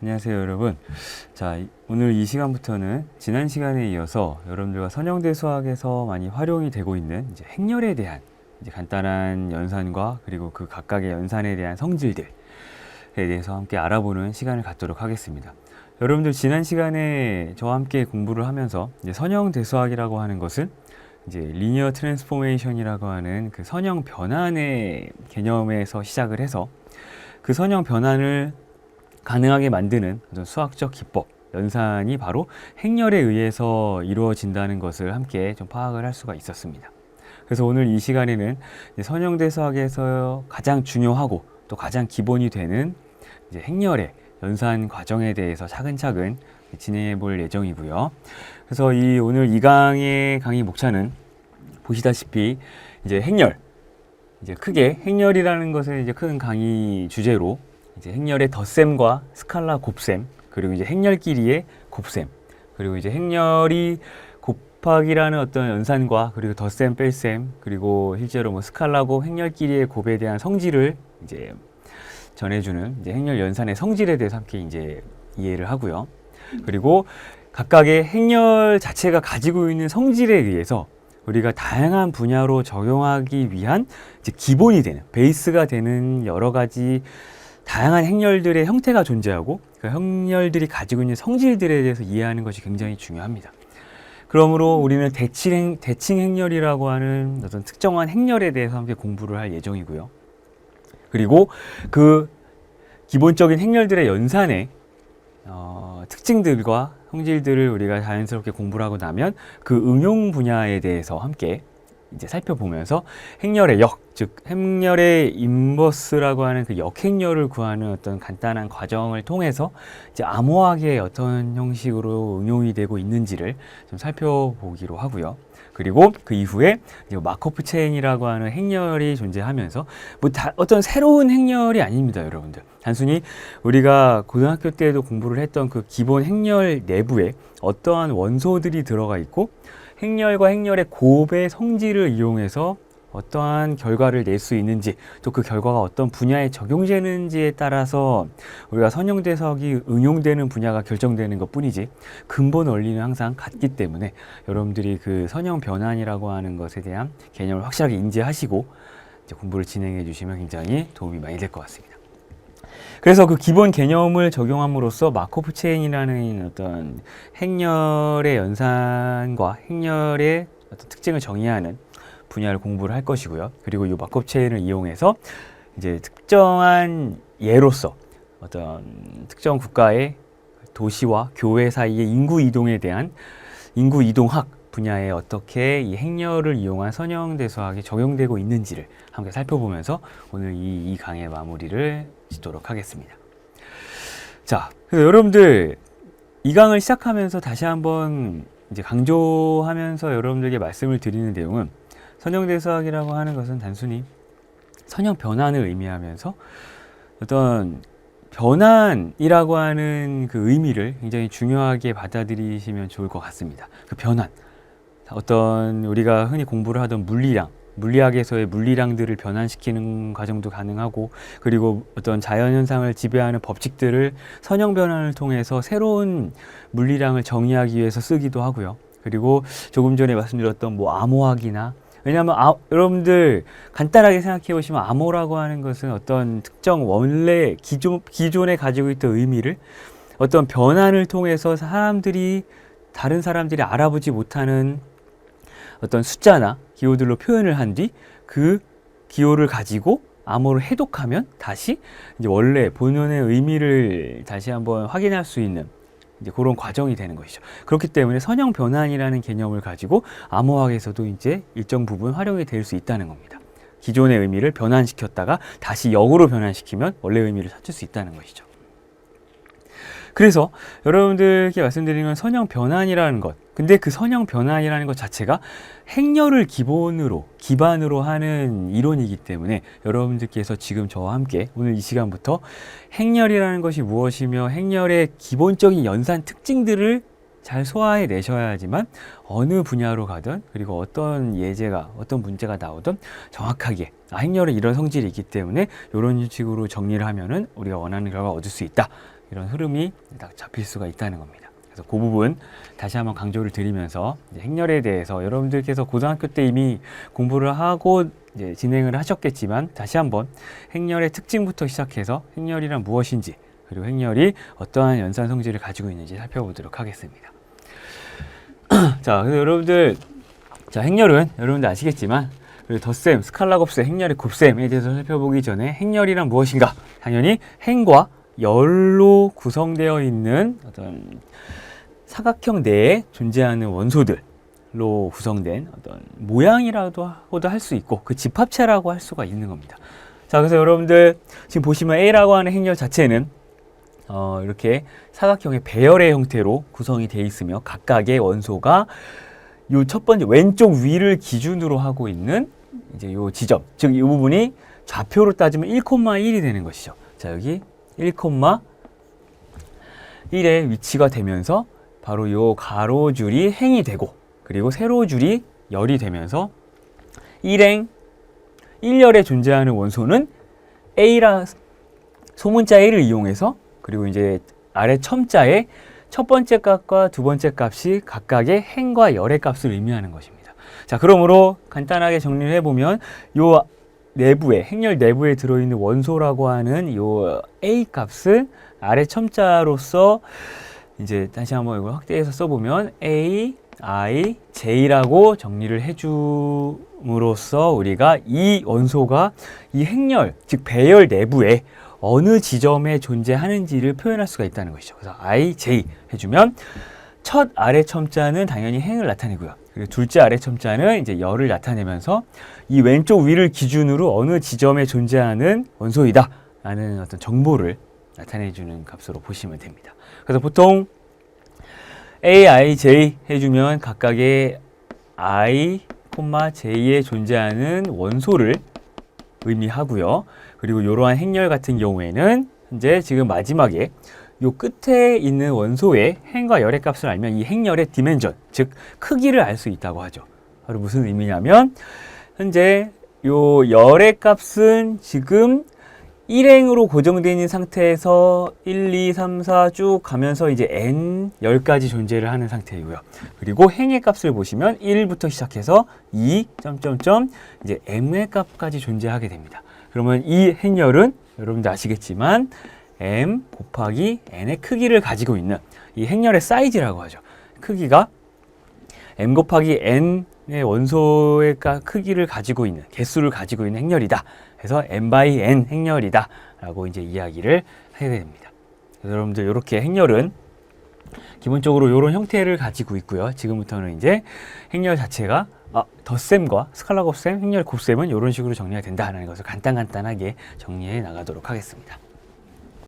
안녕하세요, 여러분. 자, 오늘 이 시간부터는 지난 시간에 이어서 여러분들과 선형대 수학에서 많이 활용이 되고 있는 이제 행렬에 대한 이제 간단한 연산과 그리고 그 각각의 연산에 대한 성질들에 대해서 함께 알아보는 시간을 갖도록 하겠습니다. 여러분들 지난 시간에 저와 함께 공부를 하면서 이제 선형대 수학이라고 하는 것은 이제 리니어 트랜스포메이션이라고 하는 그 선형 변환의 개념에서 시작을 해서 그 선형 변환을 가능하게 만드는 어떤 수학적 기법, 연산이 바로 행렬에 의해서 이루어진다는 것을 함께 좀 파악을 할 수가 있었습니다. 그래서 오늘 이 시간에는 선형대 수학에서 가장 중요하고 또 가장 기본이 되는 이제 행렬의 연산 과정에 대해서 차근차근 진행해 볼 예정이고요. 그래서 오늘 이 강의 목차는 보시다시피 이제 행렬, 이제 크게 행렬이라는 것을 이제 큰 강의 주제로 이제 행렬의 덧셈과 스칼라 곱셈, 그리고 이제 행렬끼리의 곱셈, 그리고 이제 행렬이 곱하기라는 어떤 연산과 그리고 덧셈, 뺄셈, 그리고 실제로 뭐 스칼라곱, 행렬끼리의 곱에 대한 성질을 이제 전해주는 이제 행렬 연산의 성질에 대해서 함께 이제 이해를 하고요. 그리고 각각의 행렬 자체가 가지고 있는 성질에 의해서 우리가 다양한 분야로 적용하기 위한 이제 기본이 되는, 베이스가 되는 여러 가지 다양한 행렬들의 형태가 존재하고 그 행렬들이 가지고 있는 성질들에 대해서 이해하는 것이 굉장히 중요합니다. 그러므로 우리는 대칭 행렬이라고 하는 어떤 특정한 행렬에 대해서 함께 공부를 할 예정이고요. 그리고 그 기본적인 행렬들의 연산의 특징들과 성질들을 우리가 자연스럽게 공부를 하고 나면 그 응용 분야에 대해서 함께 이제 살펴보면서 행렬의 역, 즉 행렬의 인버스라고 하는 그 역행렬을 구하는 어떤 간단한 과정을 통해서 이제 암호학의 어떤 형식으로 응용이 되고 있는지를 좀 살펴보기로 하고요. 그리고 그 이후에 이제 마코프 체인이라고 하는 행렬이 존재하면서 어떤 새로운 행렬이 아닙니다, 여러분들. 단순히 우리가 고등학교 때도 공부를 했던 그 기본 행렬 내부에 어떠한 원소들이 들어가 있고 행렬과 행렬의 곱의 성질을 이용해서 어떠한 결과를 낼 수 있는지, 또 그 결과가 어떤 분야에 적용되는지에 따라서 우리가 선형대수학이 응용되는 분야가 결정되는 것 뿐이지 근본 원리는 항상 같기 때문에 여러분들이 그 선형 변환이라고 하는 것에 대한 개념을 확실하게 인지하시고 이제 공부를 진행해 주시면 굉장히 도움이 많이 될 것 같습니다. 그래서 그 기본 개념을 적용함으로써 마코프 체인이라는 어떤 행렬의 연산과 행렬의 어떤 특징을 정의하는 분야를 공부를 할 것이고요. 그리고 이 마코프 체인을 이용해서 이제 특정한 예로서 어떤 특정 국가의 도시와 교회 사이의 인구 이동에 대한 인구 이동학 분야에 어떻게 이 행렬을 이용한 선형대 수학이 적용되고 있는지를 함께 살펴보면서 오늘 이 강의 마무리를 짓도록 하겠습니다. 자, 그래서 여러분들 이 강을 시작하면서 다시 한번 이제 강조하면서 여러분들에게 말씀을 드리는 내용은 선형대 수학이라고 하는 것은 단순히 선형 변환을 의미하면서 어떤 변환이라고 하는 그 의미를 굉장히 중요하게 받아들이시면 좋을 것 같습니다. 그 변환. 어떤 우리가 흔히 공부를 하던 물리학에서의 물리량들을 변환시키는 과정도 가능하고, 그리고 어떤 자연현상을 지배하는 법칙들을 선형 변환을 통해서 새로운 물리량을 정의하기 위해서 쓰기도 하고요. 그리고 조금 전에 말씀드렸던 뭐 암호학이나, 왜냐하면 여러분들 간단하게 생각해 보시면 암호라고 하는 것은 어떤 특정 원래 기존에 가지고 있던 의미를 어떤 변환을 통해서 다른 사람들이 알아보지 못하는 어떤 숫자나 기호들로 표현을 한 뒤 그 기호를 가지고 암호를 해독하면 다시 이제 원래 본연의 의미를 다시 한번 확인할 수 있는 이제 그런 과정이 되는 것이죠. 그렇기 때문에 선형 변환이라는 개념을 가지고 암호학에서도 이제 일정 부분 활용이 될 수 있다는 겁니다. 기존의 의미를 변환시켰다가 다시 역으로 변환시키면 원래 의미를 찾을 수 있다는 것이죠. 그래서 여러분들께 말씀드리는 건 선형 변환이라는 것. 근데 그 선형 변환이라는 것 자체가 행렬을 기반으로 하는 이론이기 때문에 여러분들께서 지금 저와 함께 오늘 이 시간부터 행렬이라는 것이 무엇이며 행렬의 기본적인 연산 특징들을 잘 소화해 내셔야지만 어느 분야로 가든, 그리고 어떤 문제가 나오든 정확하게 행렬은 이런 성질이 있기 때문에 이런 식으로 정리를 하면은 우리가 원하는 결과가 얻을 수 있다. 이런 흐름이 딱 잡힐 수가 있다는 겁니다. 그래서 그 부분 다시 한번 강조를 드리면서 이제 행렬에 대해서 여러분들께서 고등학교 때 이미 공부를 하고 이제 진행을 하셨겠지만 다시 한번 행렬의 특징부터 시작해서 행렬이란 무엇인지 그리고 행렬이 어떠한 연산 성질을 가지고 있는지 살펴보도록 하겠습니다. 자, 그래서 여러분들 자, 행렬은 여러분들 아시겠지만 덧셈, 스칼라 곱셈, 행렬의 곱셈에 대해서 살펴보기 전에 행렬이란 무엇인가? 당연히 행과 열로 구성되어 있는 어떤 사각형 내에 존재하는 원소들로 구성된 어떤 모양이라고도 할 수 있고 그 집합체라고 할 수가 있는 겁니다. 자, 그래서 여러분들 지금 보시면 A라고 하는 행렬 자체는 이렇게 사각형의 배열의 형태로 구성이 되어 있으며 각각의 원소가 요 첫 번째 왼쪽 위를 기준으로 하고 있는 이제 요 지점, 즉 이 부분이 좌표로 따지면 1,1이 되는 것이죠. 자, 여기 1,1의 위치가 되면서 바로 요 가로줄이 행이 되고 그리고 세로줄이 열이 되면서 1열에 존재하는 원소는 A라 소문자 A를 이용해서 그리고 이제 아래 첨자에 첫 번째 값과 두 번째 값이 각각의 행과 열의 값을 의미하는 것입니다. 자, 그러므로 간단하게 정리를 해보면 요 내부에 행렬 내부에 들어있는 원소라고 하는 요 A 값을 아래 첨자로서 이제 다시 한번 이걸 확대해서 써보면 A, I, J라고 정리를 해줌으로써 우리가 이 원소가 이 행렬, 즉 배열 내부에 어느 지점에 존재하는지를 표현할 수가 있다는 것이죠. 그래서 I, J 해주면 첫 아래 첨자는 당연히 행을 나타내고요. 그리고 둘째 아래 첨자는 이제 열을 나타내면서 이 왼쪽 위를 기준으로 어느 지점에 존재하는 원소이다 라는 어떤 정보를 나타내주는 값으로 보시면 됩니다. 그래서 보통 A, I, J 해주면 각각의 I, J에 존재하는 원소를 의미하고요. 그리고 이러한 행렬 같은 경우에는 현재 지금 마지막에 요 끝에 있는 원소의 행과 열의 값을 알면 이 행렬의 디멘전, 즉 크기를 알 수 있다고 하죠. 바로 무슨 의미냐면 현재 요 열의 값은 지금 1행으로 고정되어 있는 상태에서 1, 2, 3, 4 쭉 가면서 이제 n 열까지 존재를 하는 상태이고요. 그리고 행의 값을 보시면 1부터 시작해서 2, 이제 m의 값까지 존재하게 됩니다. 그러면 이 행렬은 여러분들 아시겠지만 m 곱하기 n의 크기를 가지고 있는 이 행렬의 사이즈라고 하죠. 크기가 m 곱하기 n의 원소의 크기를 가지고 있는 개수를 가지고 있는 행렬이다. 그래서 m by n 행렬이다 라고 이제 이야기를 하게 됩니다. 그래서 여러분들 이렇게 행렬은 기본적으로 이런 형태를 가지고 있고요. 지금부터는 이제 행렬 자체가 덧셈과 스칼라 곱셈, 행렬 곱셈은 이런 식으로 정리가 된다는 것을 간단하게 정리해 나가도록 하겠습니다.